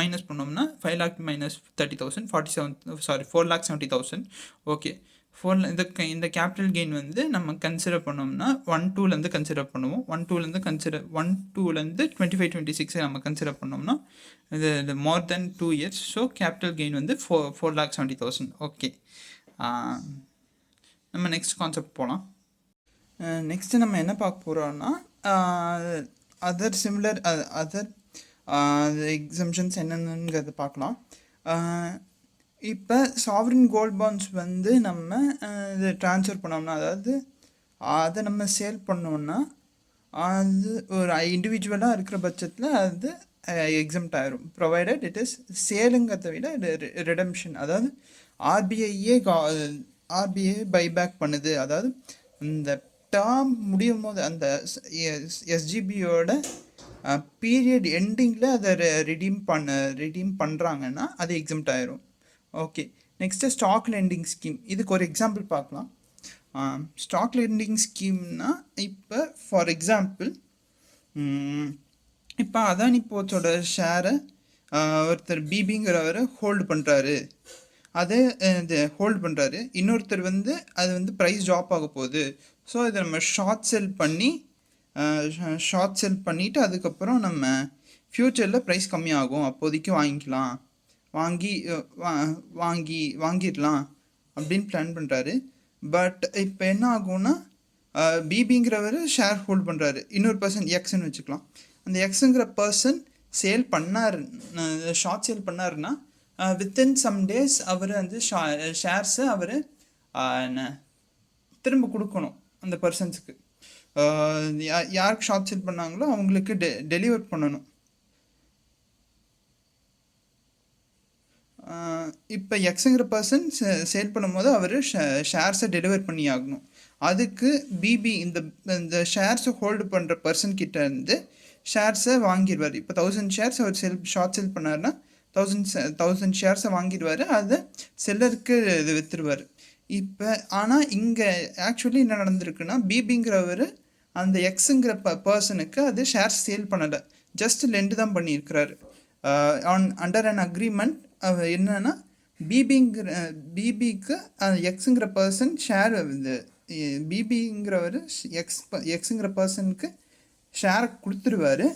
மைனஸ் பண்ணோம்னா 5 lakh minus 30,000 4,70,000. ஓகே, இந்த கேபிட்டல் கெயின் வந்து நம்ம கன்சிடர் பண்ணோம்னா 1-2லேருந்து கன்சிடர் பண்ணுவோம். 1-2லேருந்து 25-26 நம்ம கன்சிடர் பண்ணோம்னா இது மோர் தென் 2 years. ஸோ கேபிட்டல் கெயின் வந்து 4,70,000. ஓகே, நம்ம நெக்ஸ்ட் கான்செப்ட் போகலாம். நெக்ஸ்ட்டு நம்ம என்ன பார்க்க போகிறோம்னா அதர் எக்ஸம்ஷன்ஸ் என்னென்னங்கிறத பார்க்கலாம். இப்போ சாவரின் கோல்ட் பாண்ட்ஸ் வந்து நம்ம இது ட்ரான்ஸ்ஃபர் பண்ணோம்னா, அதாவது அதை நம்ம சேல் பண்ணோன்னா அது ஒரு இண்டிவிஜுவலாக இருக்கிற பட்சத்தில் அது எக்ஸம்ட் ஆயிரும், ப்ரொவைடட் இட் இஸ் சேலுங்கிறத விட ரிடம்ஷன். அதாவது ஆர்பிஐ பைபேக் பண்ணுது. அதாவது இந்த டேர்ம் முடியும் போது அந்த எஸ்ஜிபியோட பீரியட் எண்டிங்கில் அதை ரிடீம் பண்ணுறாங்கன்னா அது எக்ஸம்ட் ஆயிரும். Okay, next stock lending scheme. இதுக்கு ஒரு எக்ஸாம்பிள் பார்க்கலாம். ஸ்டாக் லெண்டிங் ஸ்கீம்னா இப்போ ஃபார் எக்ஸாம்பிள் இப்போ அதானி போர்ட்ஸோட ஷேரை ஒருத்தர் பிபிங்கிறவர் ஹோல்டு பண்ணுறாரு. அதை ஹோல்டு பண்ணுறாரு. இன்னொருத்தர் வந்து அது வந்து ப்ரைஸ் ட்ராப் ஆக போகுது. ஸோ இதை நம்ம ஷார்ட் செல் பண்ணிவிட்டு அதுக்கப்புறம் நம்ம ஃப்யூச்சரில் ப்ரைஸ் கம்மியாகும், அப்போதைக்கு வாங்கிடலாம் அப்படின்னு பிளான் பண்ணுறாரு. பட் இப்போ என்ன ஆகும்னா, பிபிங்கிறவர் ஷேர் ஹோல்டு பண்ணுறாரு, இன்னொரு பர்சன் எக்ஸ்ன்னு வச்சுக்கலாம். அந்த எக்ஸுங்கிற பர்சன் ஷார்ட் சேல் பண்ணாருன்னா வித்தின் சம் டேஸ் அவர் வந்து ஷேர்ஸை அவர் திரும்ப கொடுக்கணும் அந்த பர்சன்ஸுக்கு. யாருக்கு ஷார்ட் சேல் பண்ணாங்களோ அவங்களுக்கு டெலிவர் பண்ணணும். இப்போ எக்ஸுங்கிற பர்சன் சேல் பண்ணும்போது அவர் ஷேர்ஸை டெலிவர் பண்ணி ஆகணும். அதுக்கு பிபி இந்த ஷேர்ஸை ஹோல்டு பண்ணுற பர்சன்கிட்ட இருந்து ஷேர்ஸை வாங்கிடுவார். இப்போ 1000 ஷேர்ஸ் அவர் ஷார்ட் சேல் பண்ணார்னா 1000 ஷேர்ஸை வாங்கிடுவார், அதை செல்லருக்கு இது விற்றுருவார். இப்போ ஆனால் இங்கே ஆக்சுவலி என்ன நடந்திருக்குன்னா, பிபிங்கிறவர் அந்த எக்ஸுங்கிற பர்சனுக்கு அது ஷேர்ஸ் சேல் பண்ணலை, ஜஸ்ட் லெண்டு தான் பண்ணியிருக்கிறாரு. அண்டர் அன் அக்ரிமெண்ட் என்னன்னா, பிபிக்கு எக்ஸுங்கிற பர்சன் ஷேர் பிபிங்கிறவர் எக்ஸுங்கிற பர்சனுக்கு ஷேரை கொடுத்துருவார்.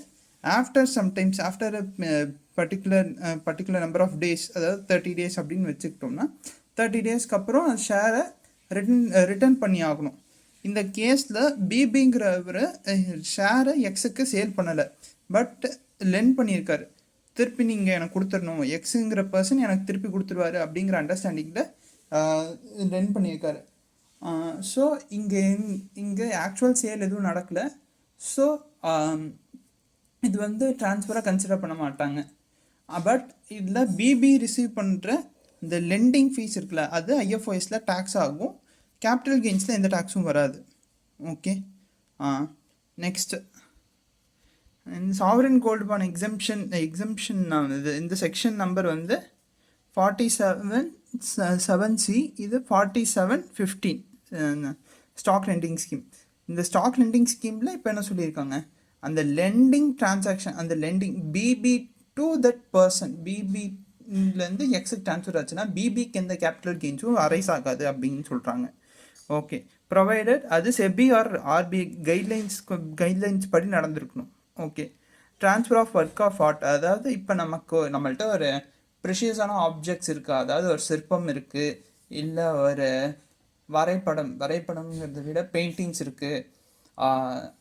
After sometimes after particular number of days, அதாவது 30 days அப்படின்னு வச்சுக்கிட்டோம்னா 30 daysக்கு அப்புறம் ஷேரை ரிட்டர்ன் பண்ணி ஆகணும். இந்த கேஸில் பிபிங்கிறவர் ஷேரை எக்ஸுக்கு சேல் பண்ணலை, பட் லென் பண்ணியிருக்காரு, திருப்பி நீங்கள் எனக்கு கொடுத்துடணும், எக்ஸுங்கிற பர்சன் எனக்கு திருப்பி கொடுத்துருவாரு அப்படிங்கிற அண்டர்ஸ்டாண்டிங்கில் லென் பண்ணியிருக்காரு. ஸோ இங்கே ஆக்சுவல் சேல் எதுவும் நடக்கலை. ஸோ இது வந்து ட்ரான்ஸ்ஃபராக கன்சிடர் பண்ண மாட்டாங்க. பட் இதில் பிபி ரிசீவ் பண்ணுற இந்த லெண்டிங் ஃபீஸ் இருக்குல்ல, அது ஐஎஃப்ஓஎஸில் டேக்ஸ் ஆகும். கேபிட்டல் கெயின்ஸில் எந்த டேக்ஸும் வராது. Okay. Next sovereign gold bond exemption இந்த செக்ஷன் நம்பர் வந்து 47(7)C, இது 47(15) ஸ்டாக் லெண்டிங் ஸ்கீம். இந்த ஸ்டாக் லெண்டிங் ஸ்கீமில் இப்போ என்ன சொல்லியிருக்காங்க, அந்த லெண்டிங் டிரான்சாக்ஷன், அந்த lending BB to that person, பிபிலேருந்து எக்ஸுக்கு ட்ரான்ஸ்ஃபர் ஆச்சுன்னா பிபிக்கு எந்த கேபிட்டல் கெயின்ஸும் அரைஸ் ஆகாது அப்படின்னு சொல்கிறாங்க. ஓகே, ப்ரொவைடட் அது செபி ஆர் ஆர்பிஐ கைட்லைன்ஸ் படி நடந்திருக்கணும். Okay. Transfer of work of art, அதாவது இப்போ நம்மள்ட்ட ஒரு ப்ரெஷியஸான ஆப்ஜெக்ட்ஸ் இருக்குது, அதாவது ஒரு சிற்பம் இருக்குது, இல்லை ஒரு வரைபடம்ங்கிறத விட பெயிண்டிங்ஸ் இருக்குது,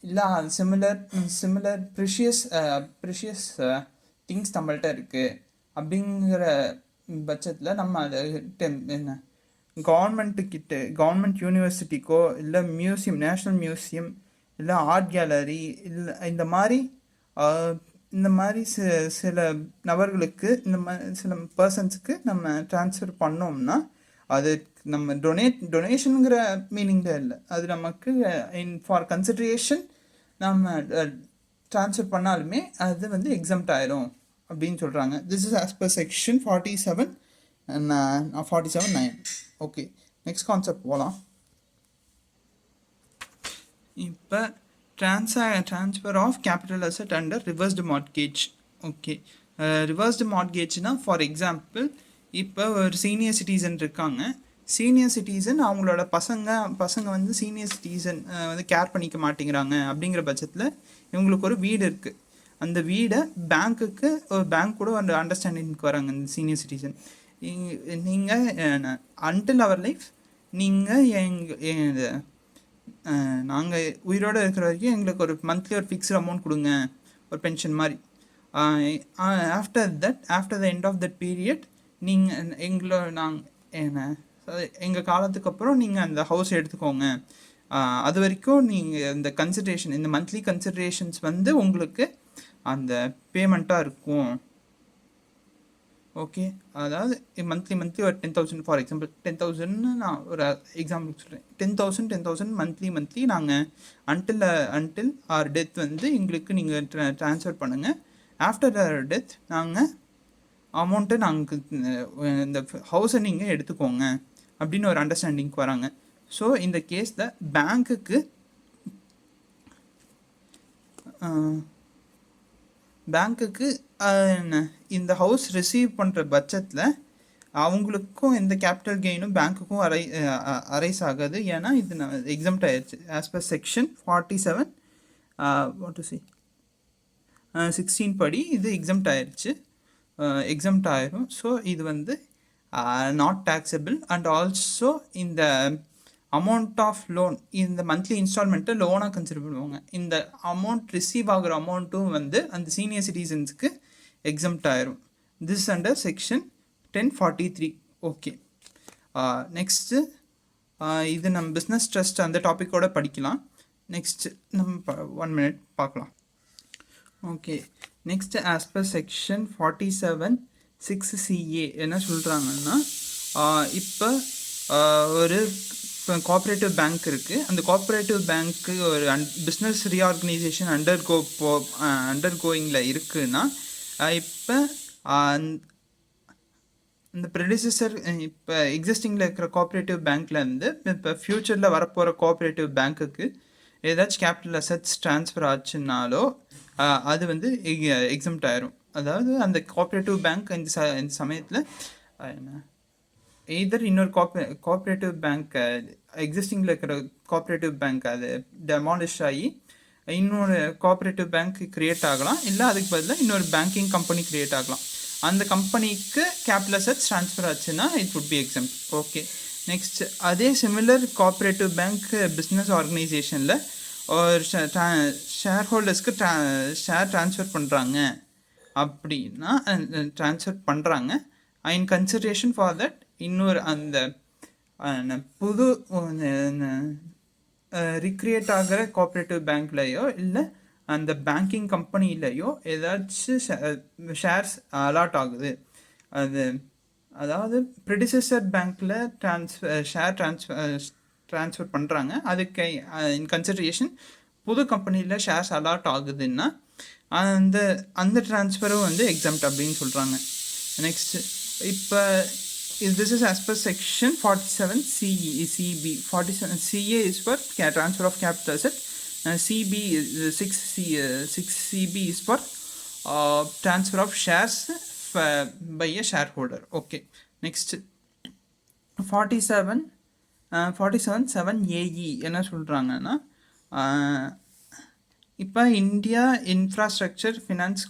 இல்லை சிமிலர் ப்ரிஷியஸ் திங்ஸ் நம்மள்ட்ட இருக்குது. அப்படிங்கிற பட்சத்தில் நம்ம அதை என்ன கவர்மெண்ட் யூனிவர்சிட்டிக்கோ இல்லை மியூசியம், நேஷ்னல் மியூசியம், இல்லை ஆர்ட் கேலரி, இல்லை இந்த மாதிரி சில நபர்களுக்கு, சில பர்சன்ஸுக்கு நம்ம ட்ரான்ஸ்ஃபர் பண்ணோம்னா அது நம்ம டொனேஷனுங்கிற மீனிங்கில் இல்லை, அது நமக்கு ஃபார் கன்சிடரேஷன் நம்ம ட்ரான்ஸ்ஃபர் பண்ணாலுமே அது வந்து எக்ஸம்ட் ஆயிரும் அப்படின்னு சொல்கிறாங்க. This is as per section 47(9). Okay, next concept போகலாம். இப்போ transfer of capital asset under reversed mortgage. Okay, reversed மார்ட்கேஜ்னா ஃபார் எக்ஸாம்பிள், இப்போ ஒரு சீனியர் சிட்டிசன் இருக்காங்க. சீனியர் சிட்டிசன் அவங்களோட பசங்க வந்து சீனியர் சிட்டிசன் வந்து கேர் பண்ணிக்க மாட்டேங்கிறாங்க. அப்படிங்கிற பட்சத்தில் இவங்களுக்கு ஒரு வீடு இருக்குது. அந்த வீடை பேங்க் கூட ஒரு அண்டர்ஸ்டாண்டிங்க்கு வராங்க இந்த சீனியர் சிட்டிசன். நீங்கள் அன்டில் அவர் லைஃப் நீங்கள் நாங்கள் உயிரோடு இருக்கிற வரைக்கும் எங்களுக்கு ஒரு மந்த்லி ஒரு ஃபிக்ஸ்டு அமௌண்ட் கொடுங்க, ஒரு பென்ஷன் மாதிரி. After the end of that period நீங்கள் எங்கள் காலத்துக்கு அப்புறம் நீங்கள் அந்த ஹவுஸ் எடுத்துக்கோங்க. அது வரைக்கும் நீங்கள் இந்த கன்சிடரேஷன், இந்த மந்த்லி கன்சிடரேஷன்ஸ் வந்து உங்களுக்கு அந்த பேமெண்ட்டாக இருக்கும். ஓகே, அதாவது மந்த்லி ஒரு 10,000 ஃபார் எக்ஸாம்பிள், 10,000 நான் ஒரு எக்ஸாம்பிளுக்கு சொல்கிறேன். 10,000 மந்த்லி நாங்கள் அன்டில் ஆர் டெத் வந்து எங்களுக்கு நீங்கள் ட்ரான்ஸ்ஃபர் பண்ணுங்கள். ஆஃப்டர் ஆர் டெத் நாங்கள் அமௌண்ட்டை இந்த ஹவுஸை நீங்கள் எடுத்துக்கோங்க அப்படின்னு ஒரு அண்டர்ஸ்டாண்டிங்க்கு வராங்க. ஸோ இந்த கேஸில் பேங்க்குக்கு இந்த ஹவுஸ் ரிசீவ் பண்ணுற பட்சத்தில் அவங்களுக்கும் எந்த கேபிட்டல் கெயினும் பேங்க்குக்கும் அரைஸ் ஆகாது. ஏன்னா இது எக்ஸம்ட் ஆயிடுச்சு. ஆஸ் பர் செக்ஷன் 47(16) படி இது எக்ஸம்ட் ஆயிரும். ஸோ இது வந்து நாட் டேக்ஸபிள். அண்ட் ஆல்சோ இந்த அமௌண்ட் ஆஃப் லோன், இந்த மந்த்லி இன்ஸ்டால்மெண்ட்டை லோனாக கன்சிடர் பண்ணுவாங்க. இந்த அமௌண்ட் ரிசீவ் ஆகிற அமௌண்ட்டும் வந்து அந்த சீனியர் சிட்டிசன்ஸுக்கு எக்ஸம்ட் ஆயிரும். This under section 1043. Okay, next இது நம்ம பிஸ்னஸ் ட்ரஸ்ட் அந்த டாப்பிக்கோடு படிக்கலாம். நெக்ஸ்ட்டு நம்ம 1 minute பார்க்கலாம். Okay, next as per section 47(6)CA என்ன சொல்கிறாங்கன்னா, இப்போ ஒரு கோஆப்ரேட்டிவ் பேங்க் இருக்குது. அந்த கோஆப்ரேட்டிவ் பேங்க்கு ஒரு பிஸ்னஸ் ரீஆர்கனைசேஷன் அண்டர்கோயிங்கில் இருக்குன்னா, இப்போ இந்த ப்ரெடிசஸர் இப்போ எக்ஸிஸ்டிங்கில் இருக்கிற கோஆப்ரேட்டிவ் பேங்க்லேருந்து இப்போ ஃப்யூச்சரில் வரப்போகிற கோஆப்ரேட்டிவ் பேங்க்குக்கு ஏதாச்சும் கேபிட்டல் அசெட்ஸ் ட்ரான்ஸ்ஃபர் ஆச்சுன்னாலோ அது வந்து எக்ஸம்ட் ஆயிரும். அதாவது அந்த கோஆப்ரேட்டிவ் பேங்க் இந்த சமயத்தில் எய்தர் இன்னொரு கோஆப்ரேட்டிவ் பேங்க் எக்ஸிஸ்டிங்கில் இருக்கிற கோஆப்ரேட்டிவ் பேங்க் அது டெமாலிஷ் ஆகி இன்னொரு கோஆப்ரேட்டிவ் பேங்க் க்ரியேட் ஆகலாம், இல்லை அதுக்கு பதிலாக இன்னொரு பேங்கிங் கம்பெனி க்ரியேட் ஆகலாம். அந்த கம்பெனிக்கு கேபிட்டல் அசெட்ஸ் ட்ரான்ஸ்ஃபர் ஆச்சுன்னா it would B exempt. Okay, next அதே சிமிலர் கோஆப்ரேட்டிவ் பேங்க் பிஸ்னஸ் ஆர்கனைசேஷனில் ஒரு ஷேர் ஹோல்டர்ஸ்க்கு ஷேர் ட்ரான்ஸ்ஃபர் பண்ணுறாங்க அப்படின்னா ட்ரான்ஸ்ஃபர் பண்ணுறாங்க. இன் கன்சிடரேஷன் ஃபார் தட் இன்னொரு அந்த புது ரிக்ரியேட் ஆகிற கோஆப்ரேட்டிவ் பேங்க்லேயோ இல்லை அந்த பேங்கிங் கம்பெனிலேயோ ஏதாச்சும் ஷேர்ஸ் அலாட் ஆகுது. அதாவது ப்ரெடிசஸர் பேங்க்கில் ஷேர் ட்ரான்ஸ்ஃபர் பண்ணுறாங்க. அதுக்கு இன் கன்சிடரேஷன் புது கம்பெனியில் ஷேர்ஸ் அலாட் ஆகுதுன்னா அந்த ட்ரான்ஸ்ஃபரும் வந்து எக்ஸம்ட் அப்படின்னு சொல்கிறாங்க. நெக்ஸ்ட்டு இப்போ this is as per section 47 CB. 47 CA is for transfer of capital asset. CB is 6CB is for transfer of shares by a shareholder. Okay, next 47 7AE என்ன சொல்கிறாங்கன்னா இப்போ India infrastructure finance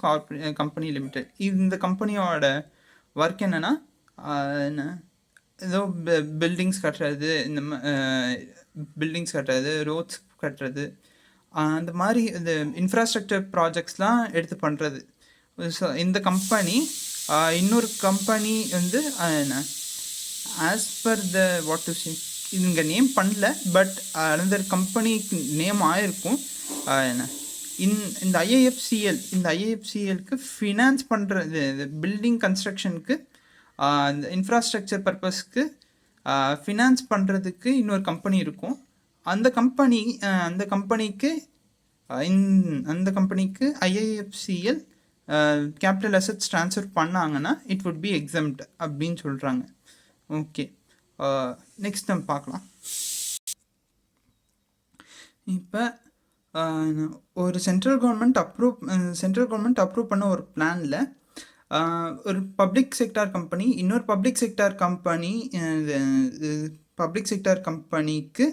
company limited இந்த கம்பெனியோட work என்னென்னா ஏதோ buildings கட்டுறது, இந்த buildings கட்டுறது, ரோட்ஸ் கட்டுறது, அந்த மாதிரி இந்த இன்ஃப்ராஸ்ட்ரக்சர் ப்ராஜெக்ட்ஸ்லாம் எடுத்து பண்ணுறது. ஸோ இந்த கம்பெனி இன்னொரு கம்பெனி வந்து as per the what to C இங்கே நேம் பண்ணல, பட் அந்த கம்பெனிக்கு நேம் ஆகிருக்கும். இந்த ஐஏஎஃப்சிஎல்க்கு ஃபினான்ஸ் பண்ணுறது, பில்டிங் கன்ஸ்ட்ரக்ஷனுக்கு, இந்த இன்ஃப்ராஸ்ட்ரக்சர் பர்பஸ்க்கு ஃபினான்ஸ் பண்ணுறதுக்கு இன்னொரு கம்பெனி இருக்கும். அந்த கம்பெனிக்கு ஐஏஎஃப்சிஎல் கேபிட்டல் அசெட்ஸ் ட்ரான்ஸ்ஃபர் பண்ணாங்கன்னா இட் வுட் பி எக்ஸம்ட் அப்படின்னு சொல்கிறாங்க. ஓகே, நெக்ஸ்ட் நம்ம பார்க்கலாம். இப்போ ஒரு சென்ட்ரல் கவர்மெண்ட் அப்ரூவ் பண்ண ஒரு பிளானில் ஒரு பப்ளிக் செக்டார் கம்பெனி இன்னொரு பப்ளிக் செக்டார் கம்பெனிக்கு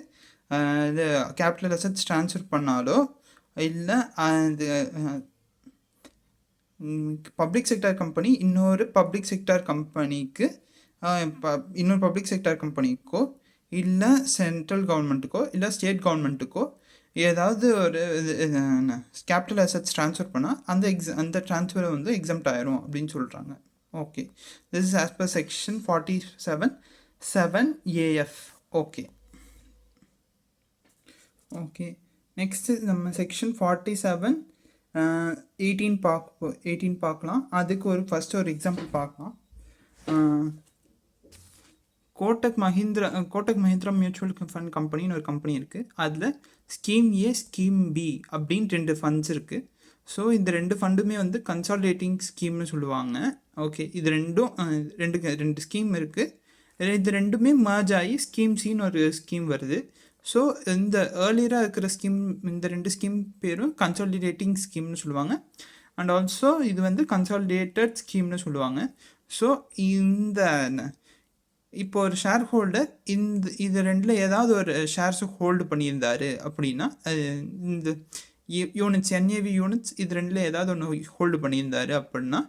இது கேபிட்டல் அசெட்ஸ் ட்ரான்ஸ்ஃபர் பண்ணாலோ இல்லை அது பப்ளிக் செக்டார் கம்பெனி இன்னொரு பப்ளிக் செக்டார் கம்பெனிக்கோ இல்லை சென்ட்ரல் கவர்மெண்ட்டுக்கோ இல்லை ஸ்டேட் கவர்மெண்ட்டுக்கோ ஏதாவது ஒரு கேபிட்டல் அசெட்ஸ் ட்ரான்ஸ்ஃபர் பண்ணால் அந்த ட்ரான்ஸ்ஃபரை வந்து எக்ஸம்ட் ஆயிரும் அப்படின்னு சொல்கிறாங்க. Okay, this is as per section 47 7AF. Okay, next நம்ம செக்ஷன் 47 18 பார்க்கலாம். அதுக்கு ஃபஸ்ட்டு ஒரு எக்ஸாம்பிள் பார்க்கலாம். கோட்டக் மஹிந்திரா மியூச்சுவல் ஃபண்ட் கம்பெனின்னு ஒரு கம்பெனி இருக்குது. அதில் ஸ்கீம் ஏ, ஸ்கீம் பி அப்படின்னு 2 ஃபண்ட்ஸ் இருக்குது. ஸோ இந்த 2 ஃபண்டுமே வந்து கன்சாலிடேட்டிங் ஸ்கீம்னு சொல்லுவாங்க. ஓகே, இது ரெண்டு ஸ்கீம் இருக்குது. இது ரெண்டுமே மர்ஜ் ஆகி ஸ்கீம் சின்னு ஒரு ஸ்கீம் வருது. ஸோ இந்த ஏர்லியராக இருக்கிற ஸ்கீம், இந்த 2 ஸ்கீம் பேரும் கன்சாலிடேட்டிங் ஸ்கீம்னு சொல்லுவாங்க. அண்ட் ஆல்சோ இது வந்து கன்சாலிடேட்டட் ஸ்கீம்னு சொல்லுவாங்க. ஸோ இப்போ ஒரு ஷேர் ஹோல்டர் இது ரெண்டில் ஏதாவது ஒரு ஷேர்ஸை ஹோல்டு பண்ணியிருந்தார் அப்படின்னா, இந்த யூனிட்ஸ் NAV யூனிட்ஸ் இது ரெண்டில் ஏதாவது ஒன்று ஹோல்டு பண்ணியிருந்தார் அப்படின்னா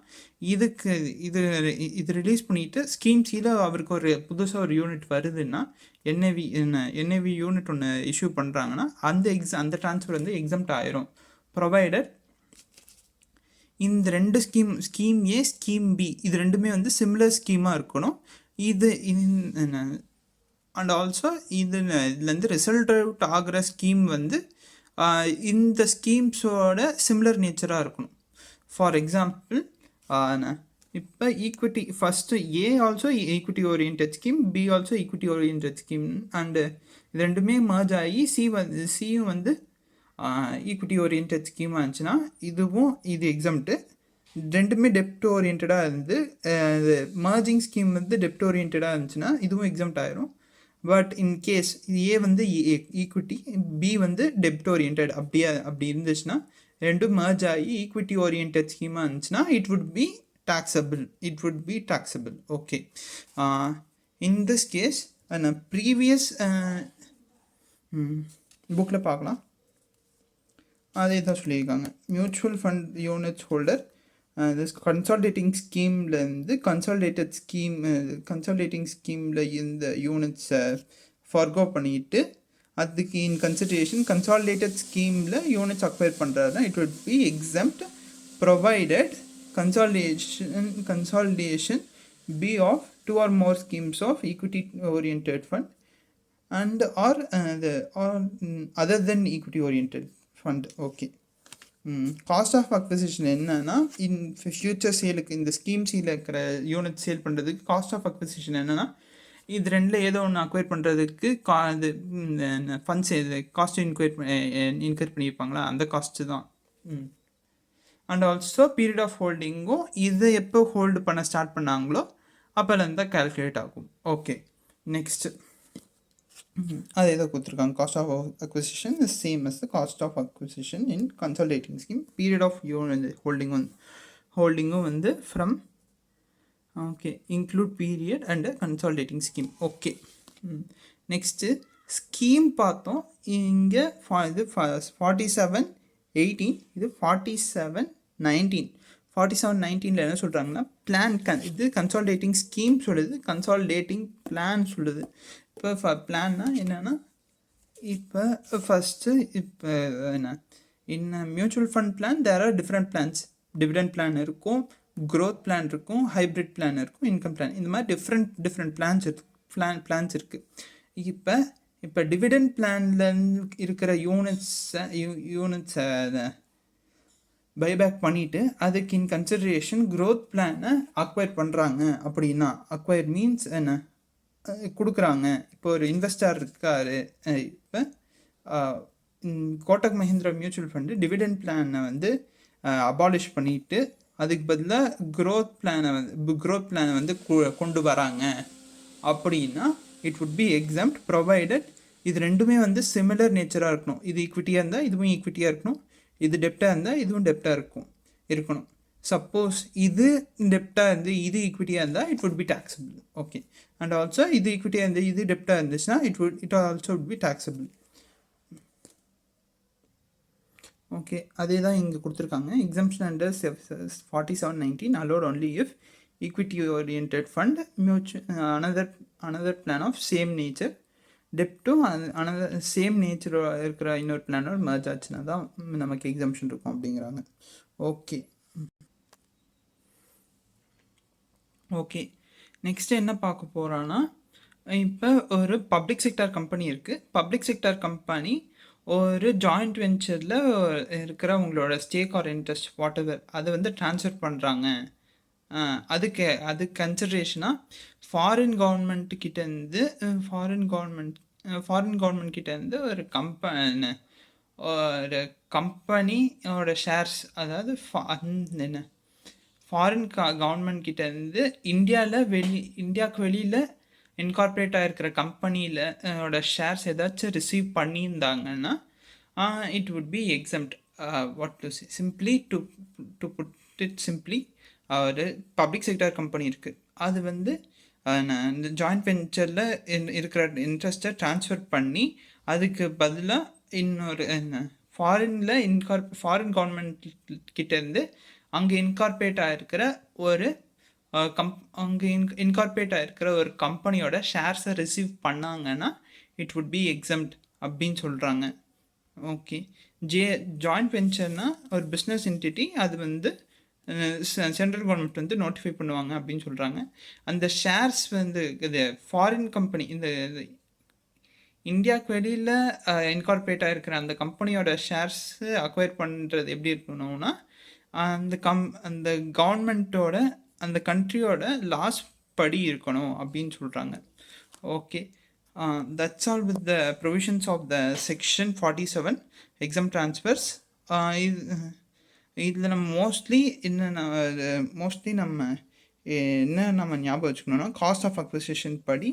இது ரிலீஸ் பண்ணிவிட்டு ஸ்கீம் சியில் அவருக்கு ஒரு புதுசாக ஒரு யூனிட் வருதுன்னா NAV யூனிட் ஒன்று இஷ்யூ பண்ணுறாங்கன்னா அந்த ட்ரான்ஸ்ஃபர் வந்து எக்ஸம்ட் ஆயிரும். ப்ரொவைடர் இந்த 2 ஸ்கீம் ஏ, ஸ்கீம் பி இது ரெண்டுமே வந்து சிமிலர் ஸ்கீமாக இருக்கணும். அண்ட் ஆல்சோ இதுலேருந்து ரிசல்ட் அவுட் ஆகிற ஸ்கீம் வந்து இந்த ஸ்கீம்ஸோட சிமிலர் நேச்சராக இருக்கணும். ஃபார் எக்ஸாம்பிள், இப்போ equity first A also equity oriented scheme, B also equity oriented scheme, and இது ரெண்டுமே மர்ஜ் ஆகி சியும் வந்து ஈக்விட்டி ஓரியன்டட் ஸ்கீமாக இருந்துச்சுன்னா இது எக்ஸம்ட்டு. ரெண்டுமே டெப்ட் ஓரியன்டாக இருந்து மர்ஜிங் ஸ்கீம் வந்து டெப்ட் ஓரியன்டாக இருந்துச்சுன்னா இதுவும் எக்ஸம்ட் ஆயிரும். பட் இன்கேஸ் ஏ வந்து ஈக்விட்டி, பி வந்து டெப்ட் ஓரியன்ட் அப்படி இருந்துச்சுன்னா ரெண்டும் மர்ஜ் ஆகி ஈக்விட்டி ஓரியன்ட் ஸ்கீமாக இருந்துச்சுன்னா it would be taxable. Okay, in this case previous புக்கில் பார்க்கலாம், அதே தான் சொல்லியிருக்காங்க. Mutual fund units holder consolidating ஸ்கீம்லேருந்து கன்சால்டேட்டிங் ஸ்கீமில் இந்த யூனிட்ஸை ஃபர்கோ பண்ணிவிட்டு அதுக்கு இன் கன்சிடரேஷன் கன்சாலிடேட்டட் ஸ்கீமில் யூனிட்ஸ் அக்வயர் பண்ணுறாருன்னா it would be exempt provided consolidation be of 2 or more schemes of equity oriented fund and other than equity oriented fund. Okay. Cost of acquisition என்னன்னா in future சேலுக்கு இந்த scheme சீல இருக்கிற unit sale பண்ணுறதுக்கு cost of acquisition என்னன்னா இது ரெண்டில் ஏதோ ஒன்று அக்வயர் பண்ணுறதுக்கு இது ஃபண்ட்ஸ் இது காஸ்ட் இன்கர் பண்ணியிருப்பாங்களா அந்த காஸ்ட்டு தான். அண்ட் ஆல்சோ பீரியட் ஆஃப் ஹோல்டிங்கும் இதை எப்போ ஹோல்டு பண்ண ஸ்டார்ட் பண்ணாங்களோ அப்போலேருந்து தான் கேல்குலேட் ஆகும். ஓகே. நெக்ஸ்ட்டு அதே தான் கொடுத்துருக்காங்க. Cost of acquisition is same as the cost of acquisition in consolidating scheme. Period of ஹோல்டிங்கும் வந்து from okay include period and consolidating scheme. Okay. Next scheme பார்த்தோம். இங்கே இது 47/18 இது 47/19. 47/19 என்ன சொல்கிறாங்கன்னா பிளான் இது கன்சாலிடேட்டிங் ஸ்கீம் சொல்லுது, கன்சாலிடேட்டிங் பிளான் சொல்லுது. இப்போ பிளான்னா என்னென்னா இப்போ ஃபஸ்ட்டு இப்போ என்ன in mutual fund plan there are different plans. Dividend plan இருக்கும், க்ரோத் பிளான் இருக்கும், ஹைப்ரிட் பிளான் இருக்கும், இன்கம் பிளான், இந்த மாதிரி டிஃப்ரெண்ட் பிளான்ஸ் இருக்குது. இப்போ டிவிடெண்ட் பிளானில் இருக்கிற யூனிட்ஸை பைபேக் பண்ணிவிட்டு அதுக்கு இன் கன்சிடரேஷன் க்ரோத் பிளானை அக்வயர் பண்ணுறாங்க. அப்படின்னா அக்வயர் மீன்ஸ் என்ன கொடுக்குறாங்க. இப்போ ஒரு இன்வெஸ்டர் இருக்கார். இப்போ Kotak Mahindra mutual fund dividend பிளானை வந்து அபாலிஷ் பண்ணிவிட்டு அதுக்கு பதிலாக க்ரோத் பிளானை வந்து கொண்டு வராங்க அப்படின்னா it would be exempt provided இது ரெண்டுமே வந்து சிமிலர் நேச்சராக இருக்கணும். இது ஈக்விட்டியாக இருந்தால் இதுவும் ஈக்விட்டியாக இருக்கணும், இது டெப்டாக இருந்தால் இதுவும் டெப்டாக இருக்கணும். சப்போஸ் இது டெப்டாக இருந்து இது ஈக்விட்டியாக இருந்தால் it would be taxable. Okay. And also இது ஈக்விட்டியாக இருந்து இது டெப்டாக இருந்துச்சுன்னா it also would be taxable. Okay. அதே தான் இங்கே கொடுத்துருக்காங்க. Exemption under 47/19 allowed only if equity oriented fund another plan of same nature debt to another same nature இருக்கிற இன்னொரு பிளானோட மர்ஜ் ஆச்சுன்னா தான் நமக்கு எக்ஸம்ஷன் இருக்கும் அப்படிங்கிறாங்க. ஓகே. ஓகே. நெக்ஸ்ட்டு என்ன பார்க்க போகிறோன்னா இப்போ ஒரு பப்ளிக் செக்டார் கம்பெனி இருக்குது. பப்ளிக் செக்டார் கம்பெனி ஒரு ஜாயிண்ட் வெஞ்சரில் இருக்கிற உங்களோட stack R interest what ever அதை வந்து ட்ரான்ஸ்ஃபர் பண்ணுறாங்க. அதுக்கு கன்சிடரேஷனாக ஃபாரின் கவர்மெண்ட் கிட்டேருந்து ஒரு கம்பெனியோட ஷேர்ஸ், அதாவது என்ன ஃபாரின் கவர்மெண்ட் கிட்டேருந்து இந்தியாவுக்கு வெளியில் இன்கார்பரேட் ஆகிருக்கிற கம்பெனியில் ஷேர்ஸ் ஏதாச்சும் ரிசீவ் பண்ணியிருந்தாங்கன்னா it would be exempt. What to say simply to put it simply ஒரு பப்ளிக் செக்டார் கம்பெனி இருக்குது. அது வந்து இந்த ஜாயிண்ட் வெஞ்சரில் இருக்கிற இன்ட்ரெஸ்ட்டை ட்ரான்ஸ்ஃபர் பண்ணி அதுக்கு பதிலாக இன்னொரு ஃபாரின் கவர்மெண்ட் கிட்டேருந்து அங்கே இன்கார்பரேட் ஆகிருக்கிற ஒரு ஒரு கம்பெனியோட ஷேர்ஸை ரிசீவ் பண்ணாங்கன்னா இட் would be exempt அப்படின்னு சொல்கிறாங்க. ஓகே. ஜாயிண்ட் வெஞ்சர்னால் ஒரு பிஸ்னஸ் என்டிட்டி, அது வந்து சென்ட்ரல் கவர்மெண்ட் வந்து நோட்டிஃபை பண்ணுவாங்க அப்படின்னு சொல்கிறாங்க. அந்த ஷேர்ஸ் வந்து இது ஃபாரின் கம்பெனி, இந்த இந்தியாவுக்கு வெளியில் இன்கார்பரேட் ஆகிருக்கிற அந்த கம்பெனியோட ஷேர்ஸு அக்வயர் பண்ணுறது எப்படி இருக்கணும்னா அந்த கவர்மெண்ட்டோட அந்த கண்ட்ரியோட லாஸ் படி இருக்கணும் அப்படின்னு சொல்கிறாங்க. Okay. That's all with the provisions of the section 47 exempt transfers. இதில் நம்ம மோஸ்ட்லி நம்ம ஞாபகம் வச்சுக்கணுன்னா காஸ்ட் ஆஃப் அக்விசிஷன் படி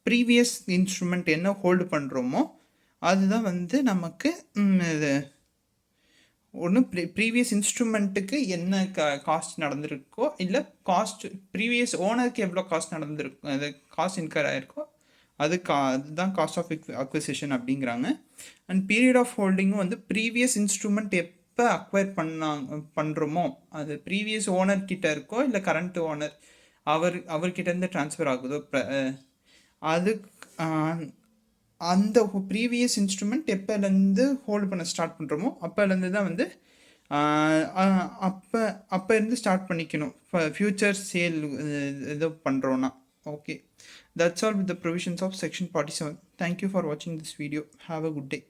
ப்ரீவியஸ் இன்ஸ்ட்ருமெண்ட் என்ன ஹோல்டு பண்ணுறோமோ அதுதான் வந்து நமக்கு இது ஒன்று ப்ரீவியஸ் இன்ஸ்ட்ருமெண்ட்டுக்கு என்ன காஸ்ட் நடந்திருக்கோ, இல்லை ப்ரீவியஸ் ஓனருக்கு எவ்வளோ காஸ்ட் நடந்திருக்கும், அது காஸ்ட் இன்கர் ஆகிருக்கோ அதுதான் காஸ்ட் ஆஃப் அக்விசிஷன் அப்படிங்கிறாங்க. அண்ட் பீரியட் ஆஃப் ஹோல்டிங்கும் வந்து ப்ரீவியஸ் இன்ஸ்ட்ருமெண்ட் எப்போ அக்வயர் பண்ணுறோமோ அது ப்ரீவியஸ் ஓனர்கிட்ட இருக்கோ இல்லை கரண்ட் ஓனர் அவர்கிட்டேருந்து ட்ரான்ஸ்ஃபர் ஆகுதோ அந்த ப்ரீவியஸ் இன்ஸ்ட்ருமெண்ட் எப்போலேருந்து ஹோல்டு பண்ண ஸ்டார்ட் பண்ணுறோமோ அப்போலேருந்து தான் வந்து அப்போ இருந்து ஸ்டார்ட் பண்ணிக்கணும் ஃப்யூச்சர் சேல் இது பண்ணுறோன்னா. Okay, that's all with the provisions of section 47. Thank you for watching this video. Have a good day.